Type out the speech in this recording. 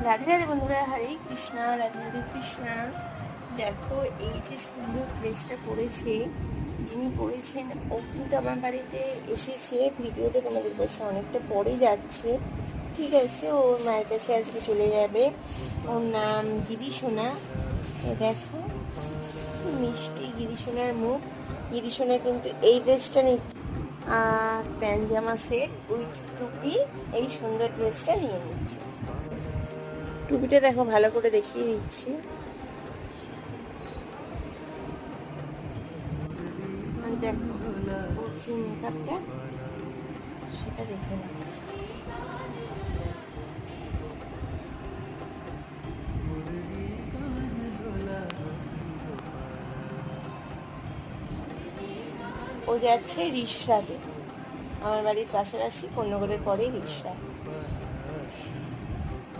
রাধে রাধে বন্ধুরা, হরে কৃষ্ণা, রাধে রাধে কৃষ্ণা। দেখো এই যে সুন্দর ড্রেসটা পরেছে, যিনি পরেছেন ও কিন্তু আমার বাড়িতে এসেছে। ভিডিওটা তোমাদের কাছে অনেকটা পরে যাচ্ছে, ঠিক আছে। ওর মায়ের কাছে আজকে চলে যাবে। ওর নাম গিরিশোনা। দেখো কি মিষ্টি গিরিশোনার মুখ। গিরিশোনা কিন্তু এই ড্রেসটা নিচ্ছে আর প্যান্ট জামা সেট উইথ টুপি, এই সুন্দর ড্রেসটা নিয়ে নিচ্ছে। টুপিটা দেখো ভালো করে দেখিয়ে দিচ্ছি। আর দেখো ওর যে মেকআপটা সেটা দেখে নাও। ও যাচ্ছে রিসরাতে, আমার বাড়ির পাশাপাশি কন্যগড়ের পরেই রিসরা।